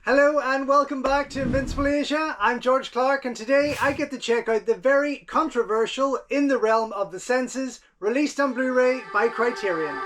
Hello and welcome back to Invincible Asia. I'm George Clark and today I get to check out the very controversial In the Realm of the Senses, released on Blu-ray by Criterion.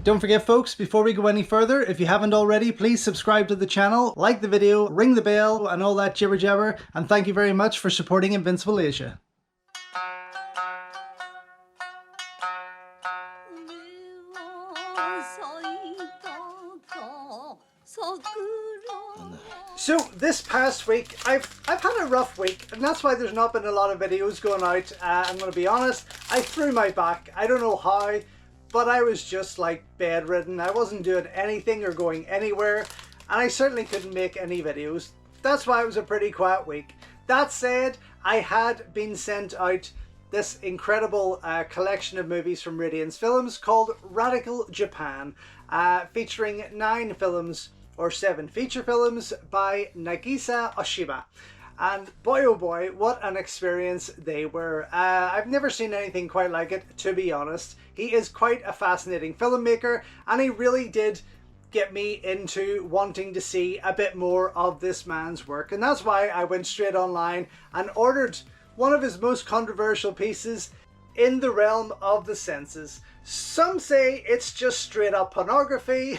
Don't forget folks, before we go any further, if you haven't already, please subscribe to the channel, like the video, ring the bell and all that jibber jabber, and thank you very much for supporting Invincible Asia. So this past week, I've had a rough week, and that's why there's not been a lot of videos going out. I'm going to be honest, I threw my back. I don't know how. But I was just like bedridden. I wasn't doing anything or going anywhere, and I certainly couldn't make any videos. That's why it was a pretty quiet week. That said, I had been sent out this incredible collection of movies from Radiance Films called Radical Japan, featuring 9 films or 7 feature films by Nagisa Oshima. And boy oh boy, what an experience they were. I've never seen anything quite like it, to be honest. He is quite a fascinating filmmaker, and he really did get me into wanting to see a bit more of this man's work. And that's why I went straight online and ordered one of his most controversial pieces, In the Realm of the Senses. Some say it's just straight up pornography.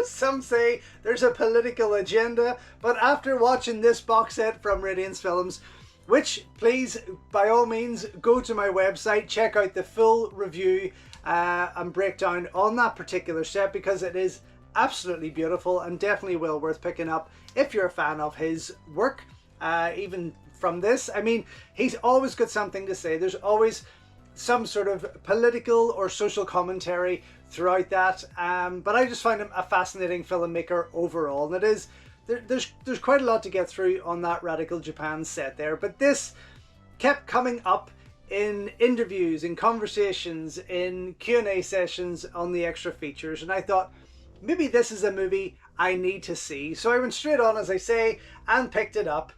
Some say there's a political agenda, but after watching this box set from Radiance Films, which please by all means go to my website, check out the full review and breakdown on that particular set, because it is absolutely beautiful and definitely well worth picking up if you're a fan of his work. Even from this, I mean, he's always got something to say. There's always some sort of political or social commentary throughout that, but I just find him a fascinating filmmaker overall, and it is there's quite a lot to get through on that Radical Japan set there. But this kept coming up in interviews, in conversations, in Q&A sessions on the extra features, and I thought maybe this is a movie I need to see. So I went straight on, as I say, and picked it up.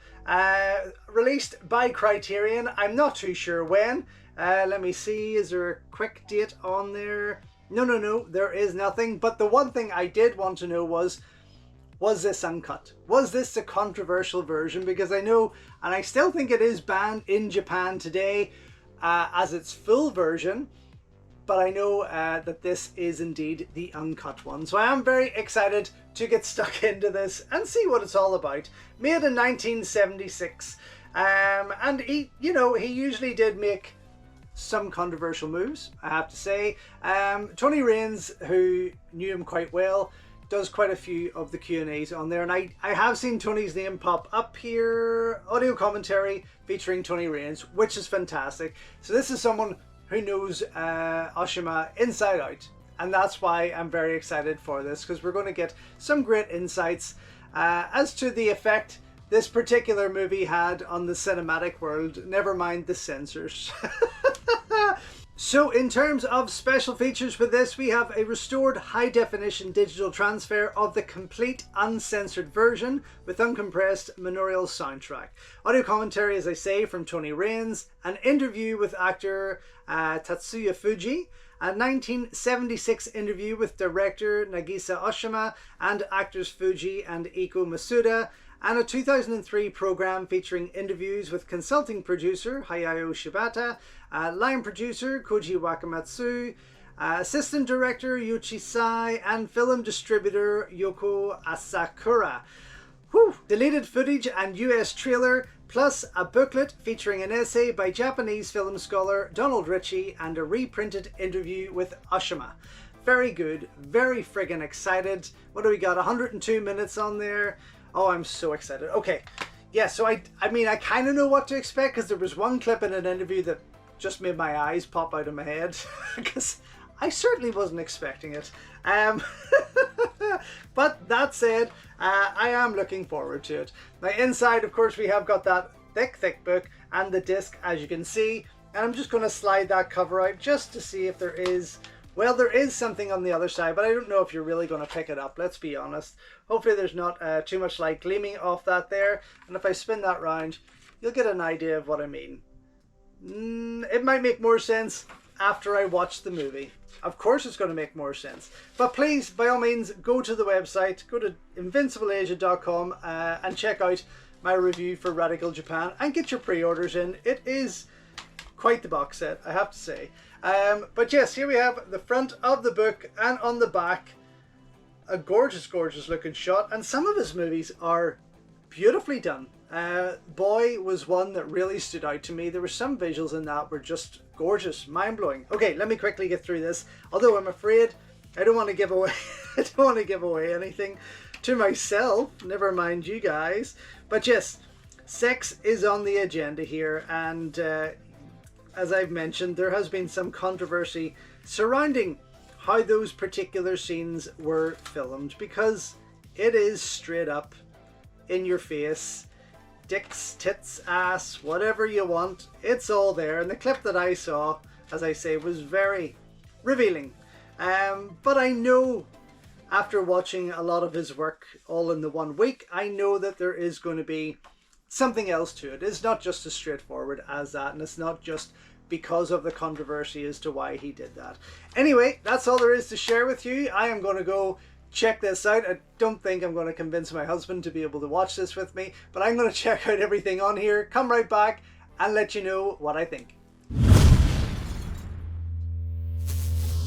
Released by Criterion. I'm not too sure when. Let me see, is there a quick date on there? No, there is nothing. But the one thing I did want to know was this uncut? Was this a controversial version? Because I know, and I still think it is banned in Japan today as its full version, but I know that this is indeed the uncut one. So I am very excited to get stuck into this and see what it's all about. Made in 1976, and he usually did make some controversial moves, I have to say. Tony Raines, who knew him quite well, does quite a few of the Q&As on there, and I have seen Tony's name pop up here. Audio commentary featuring Tony Raines, which is fantastic. So this is someone who knows Oshima inside out, and that's why I'm very excited for this, because we're going to get some great insights as to the effect this particular movie had on the cinematic world, never mind the censors. So in terms of special features for this, we have a restored high-definition digital transfer of the complete uncensored version with uncompressed monaural soundtrack. Audio commentary, as I say, from Tony Raines, an interview with actor Tatsuya Fuji, a 1976 interview with director Nagisa Oshima and actors Fuji and Iko Masuda, and a 2003 program featuring interviews with consulting producer Hayao Shibata, line producer Koji Wakamatsu, assistant director Yuichi Sai, and film distributor Yoko Asakura. Whew. Deleted footage and US trailer, plus a booklet featuring an essay by Japanese film scholar Donald Ritchie and a reprinted interview with Oshima. Very good, very friggin' excited. What do we got? 102 minutes on there. Oh, I'm so excited. Okay, yeah, so I mean, I kind of know what to expect, because there was one clip in an interview that just made my eyes pop out of my head, because I certainly wasn't expecting it. But that said, I am looking forward to it. Now inside, of course, we have got that thick book and the disc, as you can see. And I'm just going to slide that cover out just to see if there is, well, there is something on the other side, but I don't know if you're really going to pick it up, let's be honest. Hopefully there's not too much light gleaming off that there, and if I spin that round, you'll get an idea of what I mean. It might make more sense after I watch the movie. Of course it's going to make more sense. But please, by all means, go to the website, go to invincibleasia.com and check out my review for Radical Japan and get your pre-orders in. It is quite the box set, I have to say. But yes, here we have the front of the book, and on the back, a gorgeous, gorgeous looking shot. And some of his movies are beautifully done. Boy was one that really stood out to me. There were some visuals in that were just gorgeous, mind-blowing. Okay, let me quickly get through this. Although I'm afraid I don't want to give away I don't want to give away anything to myself, never mind you guys. But yes, sex is on the agenda here, and as I've mentioned, there has been some controversy surrounding how those particular scenes were filmed, because it is straight up in your face. Dicks, tits, ass, whatever you want, it's all there. And the clip that I saw, as I say, was very revealing. But I know, after watching a lot of his work all in the 1 week, I know that there is going to be something else to it. It's not just as straightforward as that, and it's not just because of the controversy as to why he did that. Anyway, that's all there is to share with you. I am going to go check this out. I don't think I'm going to convince my husband to be able to watch this with me, but I'm going to check out everything on here, come right back and let you know what I think.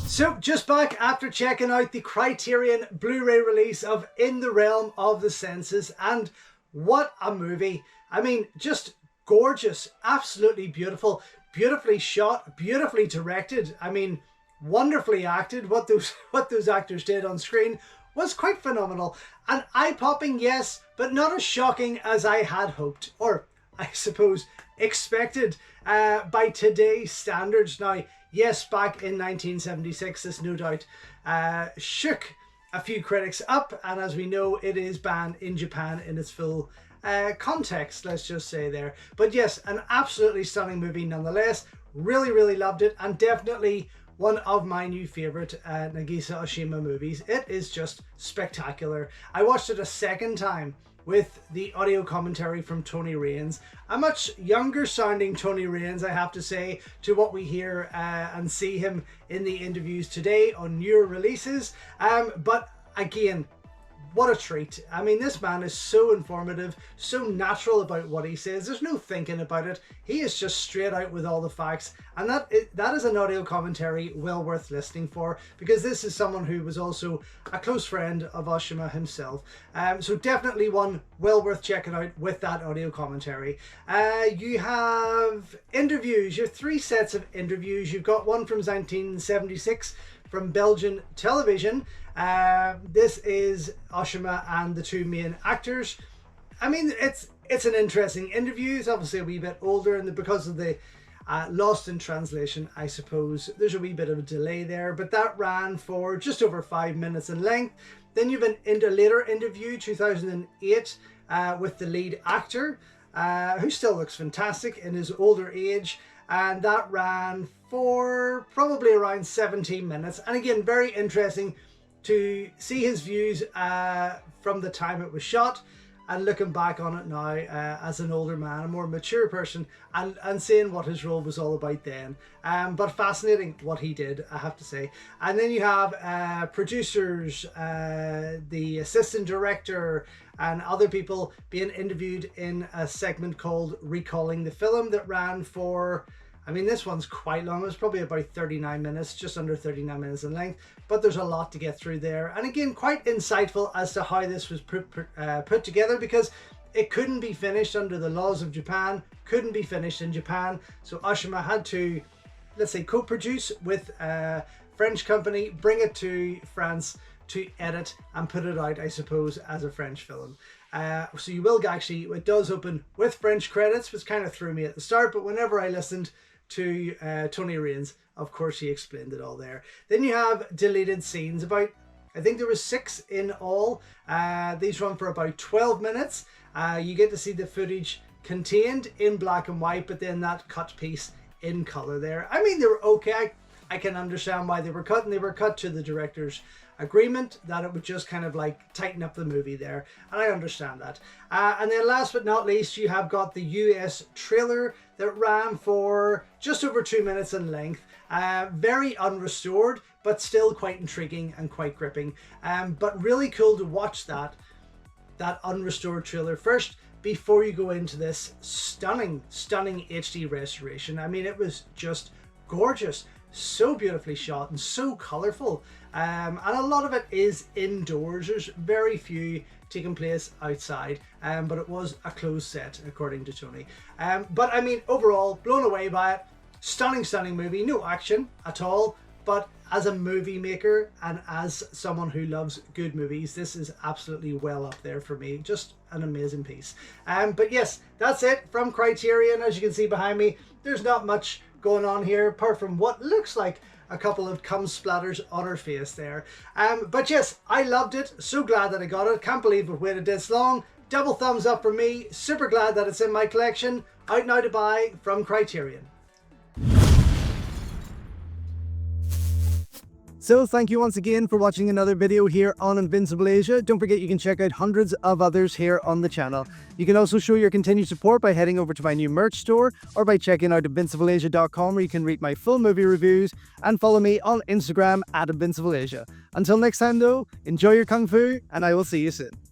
So just back after checking out the Criterion Blu-ray release of In the Realm of the Senses, and what a movie. I mean, just gorgeous, absolutely beautiful, beautifully shot, beautifully directed. I mean, wonderfully acted. What those actors did on screen was quite phenomenal and eye-popping, yes, but not as shocking as I had hoped, or I suppose expected by today's standards. Now, yes, back in 1976, this no doubt shook a few critics up, and as we know, it is banned in Japan in its full context, let's just say there. But yes, an absolutely stunning movie nonetheless. Really, really loved it, and definitely one of my new favourite Nagisa Oshima movies. It is just spectacular. I watched it a second time with the audio commentary from Tony Raines. A much younger sounding Tony Raines, I have to say, to what we hear and see him in the interviews today on newer releases. But again, what a treat. I mean, this man is so informative, so natural about what he says. There's no thinking about it. He is just straight out with all the facts. And that is an audio commentary well worth listening for, because this is someone who was also a close friend of Oshima himself. So definitely one well worth checking out with that audio commentary. You have interviews. You have 3 sets of interviews. You've got one from 1976 from Belgian television. This is Oshima and the 2 main actors. I mean, it's an interesting interview. It's obviously a wee bit older, and because of the lost in translation, I suppose there's a wee bit of a delay there, but that ran for just over 5 minutes in length. Then you've an later interview, 2008, with the lead actor, who still looks fantastic in his older age, and that ran for probably around 17 minutes. And again, very interesting to see his views from the time it was shot, and looking back on it now as an older man, a more mature person, and seeing what his role was all about then. But fascinating what he did, I have to say. And then you have producers, the assistant director, and other people being interviewed in a segment called Recalling the Film that ran for, I mean, this one's quite long. It was probably about 39 minutes, just under 39 minutes in length, but there's a lot to get through there. And again, quite insightful as to how this was put together, because it couldn't be finished under the laws of Japan, couldn't be finished in Japan. So Oshima had to, let's say, co-produce with a French company, bring it to France to edit and put it out, I suppose, as a French film. So you will actually, it does open with French credits, which kind of threw me at the start, but whenever I listened to Tony Raines, of course he explained it all there. Then you have deleted scenes, about, I think there was 6 in all. These run for about 12 minutes. You get to see the footage contained in black and white, but then that cut piece in color there. I mean, they were okay. I can understand why they were cut, and they were cut to the director's agreement that it would just kind of like tighten up the movie there, and I understand that. And then last but not least, you have got the US trailer that ran for just over 2 minutes in length. Very unrestored, but still quite intriguing and quite gripping. But really cool to watch that unrestored trailer first before you go into this stunning HD restoration. I mean, it was just gorgeous, so beautifully shot and so colorful, and a lot of it is indoors. There's very few taking place outside, but it was a closed set according to Tony. But I mean, overall, blown away by it. Stunning movie. No action at all, but as a movie maker and as someone who loves good movies, this is absolutely well up there for me. Just an amazing piece. But yes, that's it from Criterion. As you can see behind me, there's not much going on here apart from what looks like a couple of cum splatters on her face there. But yes, I loved it. So glad that I got it. Can't believe I've waited this long. Double thumbs up for me. Super glad that it's in my collection. Out now to buy from Criterion. So thank you once again for watching another video here on Invincible Asia. Don't forget you can check out hundreds of others here on the channel. You can also show your continued support by heading over to my new merch store or by checking out invincibleasia.com, where you can read my full movie reviews and follow me on Instagram at InvincibleAsia. Until next time though, enjoy your Kung Fu and I will see you soon.